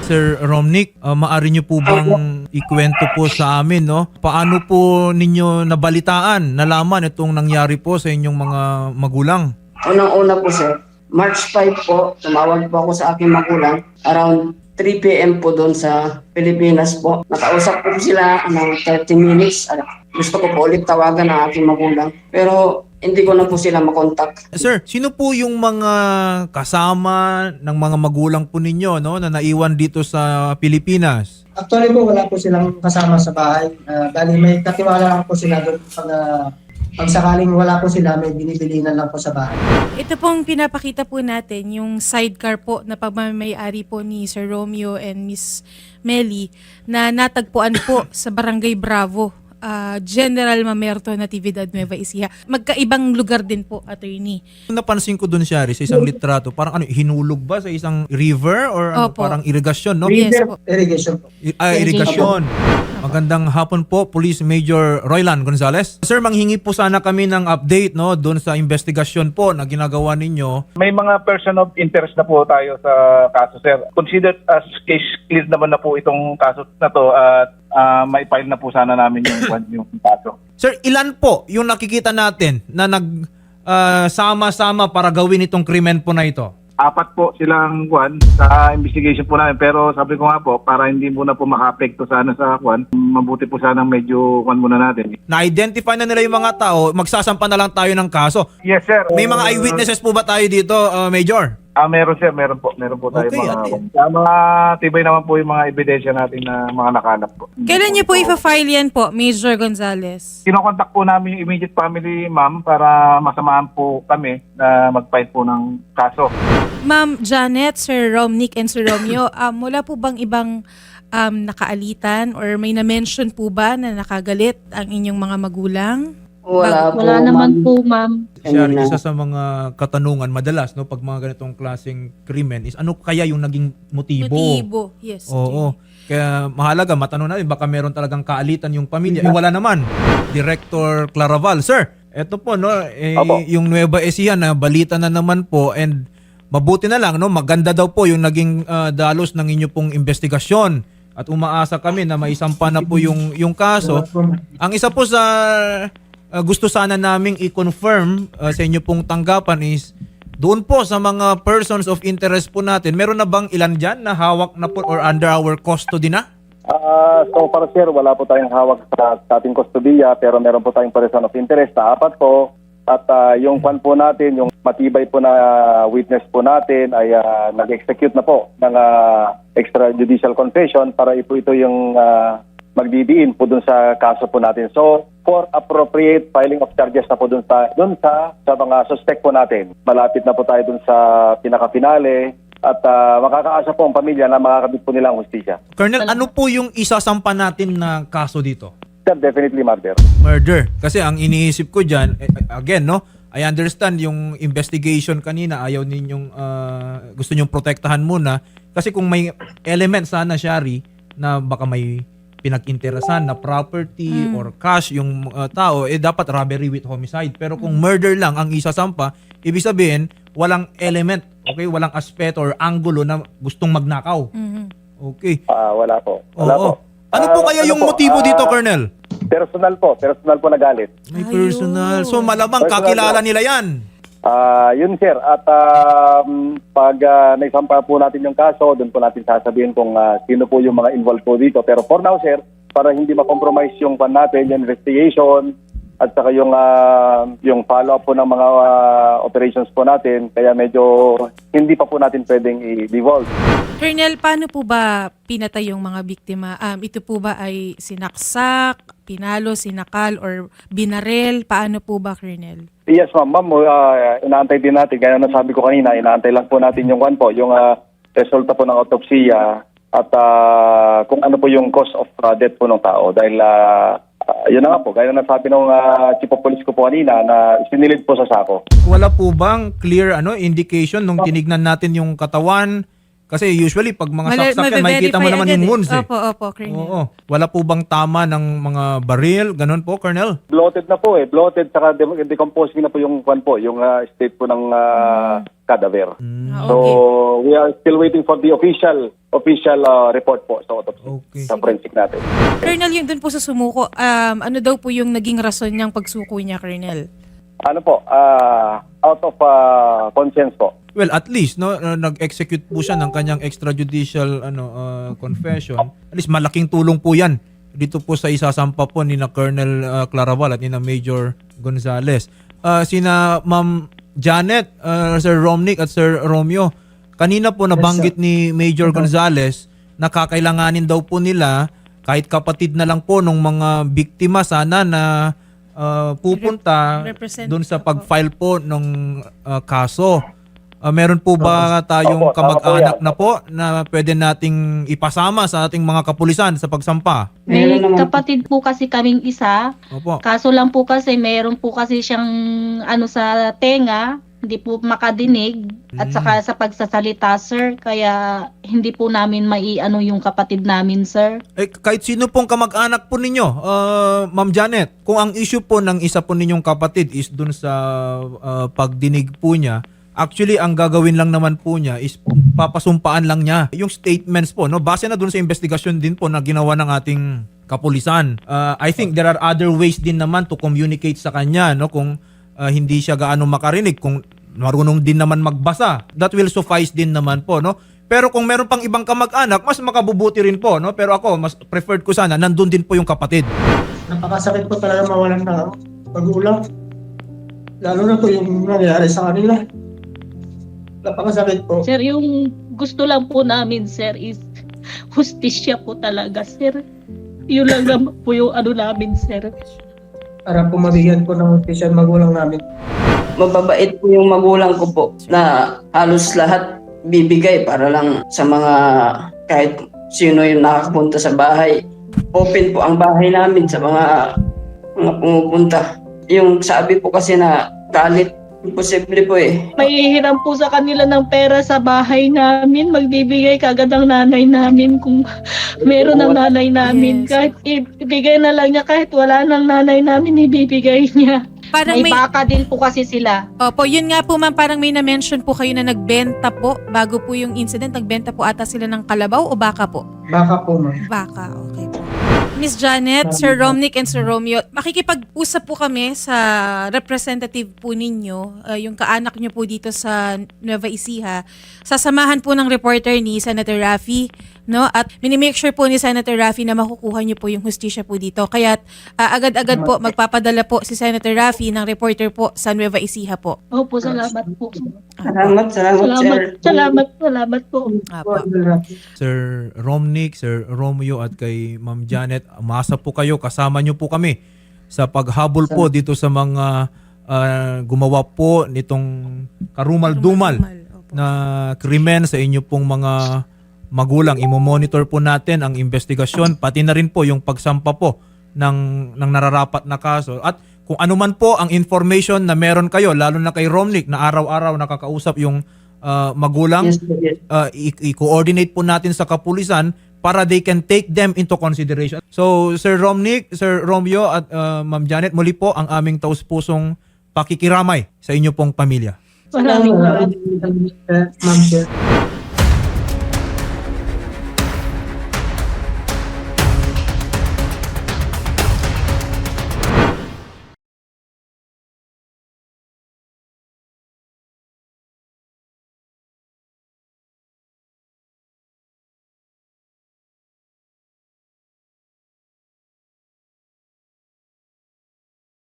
Sir Romnick, maaari niyo po bang ikwento po sa amin, no? Paano po ninyo nabalitaan, nalaman itong nangyari po sa inyong mga magulang? Unang-una po sir, March 5 po, tumawag po ako sa aking magulang around 3 p.m. po doon sa Pilipinas po. Nakausap ko sila ng 30 minutes. Gusto ko po ulit tawagan ang aking magulang. Pero hindi ko na po sila makontak. Sir, sino po yung mga kasama ng mga magulang po ninyo, no, na naiwan dito sa Pilipinas? Actually po, wala po silang kasama sa bahay. Bali, may katiwala lang po sila doon pag sakaling wala po sila, may binibilinan lang po sa bahay. Ito pong pinapakita po natin, yung sidecar po na pagmamayari po ni Sir Romeo and Miss Melly na natagpuan po sa Barangay Bravo, General Mamerto, Natividad, Nueva Ecija. Magkaibang lugar din po, attorney. Napansin ko doon, Shari, sa isang litrato, parang ano, hinulog ba sa isang river or ano, Opo. parang irigasyon, no? Yes River po. irrigation po. Irigasyon. Magandang hapon po, Police Major Roylan Gonzales. Sir, manghingi po sana kami ng update, no, doon sa investigasyon po na ginagawa ninyo. May mga person of interest na po tayo sa kaso, sir. Considered as case cleared naman na po itong kaso na to at may file na po sana namin yung kaso. Sir, ilan po yung nakikita natin na sama-sama para gawin itong krimen po na ito? 4 po silang sa investigation po namin, pero sabi ko nga po, para hindi muna po maka-apekto sana sa mabuti po sana medyo muna natin. Na-identify na nila yung mga tao, magsasampa na lang tayo ng kaso. Yes, sir. May mga eyewitnesses po ba tayo dito, Major? Meron, sir. Meron po tayo Okay, mga tibay naman po yung mga ebidensya natin na mga nakalap po. Kailan niyo po ipa-file yan po, Major Gonzales? Kinokontak po namin yung immediate family, ma'am, para masamahan po kami na mag-file po ng kaso. Ma'am Janet, Sir Romnick, and Sir Romeo, wala po bang ibang nakaalitan or may na-mention po ba na nakagalit ang inyong mga magulang? Wala po, Wala naman ma'am. po, ma'am. Shari, isa sa mga katanungan madalas, no, pag mga ganitong klaseng krimen is ano kaya yung naging motibo? Motibo, yes. Oo. Kaya mahalaga, matanong natin, baka meron talagang kaalitan yung pamilya. Wala naman. Director Claraval, sir, eto po, no, Opo. yung Nueva Ecija na balita na naman po and mabuti na lang, no, maganda daw po yung naging dalos ng inyo pong investigasyon at umaasa kami na maisampa na po yung kaso. Ang isa po sa gusto sana naming i-confirm sa inyo pong tanggapan is doon po sa mga persons of interest po natin, meron na bang ilan dyan na hawak na po or under our custody na? So para sir, wala po tayong hawak sa ating kustodiya, pero meron po tayong person of interest na 4 po. At yung kwan po natin, yung matibay po na witness po natin ay nag-execute na po ng extrajudicial confession para ito yung magdidiin po dun sa kaso po natin. So, for appropriate filing of charges na po dun sa mga suspect po natin. Malapit na po tayo dun sa pinaka-finale at makakaasa po ang pamilya na makakabit po nilang hustisya. Colonel, ano po yung isasampa natin na kaso dito? Sir, definitely murder. Murder. Kasi ang iniisip ko dyan, again, no, I understand yung investigation kanina, ayaw ninyong, gusto nyong protektahan muna. Kasi kung may element sana, Shari, na baka may pinag-interesan na property or cash yung tao, dapat robbery with homicide. Pero kung murder lang ang isasampa, ibig sabihin, walang element, okay? Walang aspeto or angulo na gustong magnakaw. Okay. Wala po. Wala Oo. po. Ano po kaya yung motibo dito, Colonel? Personal po na galit. May Ayun. personal. So malamang Personal kakilala po. nila yan. Yun sir, at pag naisampa po natin yung kaso, doon po natin sasabihin kung sino po yung mga involved po dito. Pero for now sir, para hindi ma-compromise yung pan natin, yung investigation, at saka yung follow-up po ng mga operations po natin, kaya medyo hindi pa po natin pwedeng i-devolve. Colonel, paano po ba pinatay yung mga biktima? Ito po ba ay sinaksak, pinalo, sinakal, or binarel? Paano po ba, Colonel? Yes ma'am, inaantay din natin, kaya nasabi ko kanina, inaantay lang po natin yung yung resulta po ng autopsya at kung ano po yung cause of death po ng tao. Dahil yun na nga po, gaya na nasabi ng chief of police ko po kanina na sinilid po sa sako. Wala po bang clear indication nung tinignan natin yung katawan Kasi usually pag mga saksak yan, makikita mo naman yung wounds eh. Opo, Colonel. Oo. Wala po bang tama ng mga baril? Ganun po, Colonel? Bloated na po bloated saka decomposing na po yung yung state po ng cadaver. Ah, So okay. we are still waiting for the official report po sa autopsy, Okay. sa forensic natin. Colonel, yung dun po sa sumuko, ano daw po yung naging rason niyang pagsuko niya, Colonel? Ano po, out of conscience po. Well, at least no nag-execute po siya ng kanyang extrajudicial confession. At least malaking tulong po 'yan dito po sa isasampa po ni na Colonel Claraval at ni na Major Gonzales. Sina Ma'am Janet, Sir Romnick at Sir Romeo, kanina po nabanggit ni Major Gonzales na kakailanganin daw po nila kahit kapatid na lang po ng mga biktima sana na pupunta Represent doon sa po. pag-file po ng kaso. Meron po ba tayong Opo, tama kamag-anak po yan. na po na pwede nating ipasama sa ating mga kapulisan sa pagsampa? May Meron naman. kapatid po kasi kaming isa. Opo. Kaso lang po kasi meron po kasi siyang sa tenga, hindi po makadinig at saka sa pagsasalita, sir. Kaya hindi po namin maiano yung kapatid namin, sir. Eh, kahit sino pong kamag-anak po ninyo, Ma'am Janet, kung ang issue po ng isa po ninyong kapatid is dun sa pagdinig po niya, actually ang gagawin lang naman po niya is papasumpaan lang niya yung statements po, no? Base na dun sa investigasyon din po na ginawa ng ating kapulisan. I think there are other ways din naman to communicate sa kanya, no? Kung hindi siya gaano makarinig, kung marunong din naman magbasa, that will suffice din naman po, no? Pero kung meron pang ibang kamag-anak, mas makabubuti rin po, no? Pero ako, mas preferred ko sana nandun din po yung kapatid. Napakasakit po talaga mawalan ng pag-ulam. Lalo na po yung nangyari sa kanila. Napakasakit po. Sir, yung gusto lang po namin, sir, is hustisya po talaga, sir. Yun lang naman po yung namin, sir. Para po mabigyan po ng official magulang namin. Mababait po yung magulang ko po na halos lahat bibigay para lang sa mga kahit sino yung nakakapunta sa bahay. Open po ang bahay namin sa mga pumupunta. Yung sabi po kasi na galit, imposible po eh. May hiram po sa kanila ng pera sa bahay namin. Magbibigay kagad ang nanay namin kung meron ng nanay namin. Yes. Kahit ibigay na lang niya, kahit wala ng nanay namin, ibibigay niya. Parang May baka din po kasi sila. Opo, yun nga po ma'am, parang may na-mention po kayo na nagbenta po bago po yung incident, nagbenta po ata sila ng kalabaw o baka po? Baka po, ma'am. Baka, okay po. Miss Janet, Sir Romnick and Sir Romeo, makikipag-usap po kami sa representative po ninyo, yung kaanak nyo po dito sa Nueva Ecija. Sasamahan po ng reporter ni Senator Raffy, no? At minimake sure po ni Senator Raffy na makukuha nyo po yung hustisya po dito. Kaya agad-agad po magpapadala po si Senator Raffy ng reporter po sa Nueva Ecija po. Opo, salamat po. Salamat, sir. Salamat po. Apo. Sir Romnick, Sir Romeo at kay Ma'am Janet, umasa po kayo, kasama nyo po kami sa paghabol po dito sa mga gumawa po nitong karumal-dumal Opo. na krimen sa inyo pong mga magulang. Imo-monitor po natin ang investigasyon, pati na rin po yung pagsampa po ng nararapat na kaso. At kung ano man po ang information na meron kayo, lalo na kay Romnick na araw-araw nakakausap yung magulang, Yes, yes. i-coordinate po natin sa kapulisan para they can take them into consideration. So, Sir Romnick, Sir Romeo at Ma'am Janet, muli po ang aming taus-pusong pakikiramay sa inyo pong pamilya. Maraming Ma'am, sir.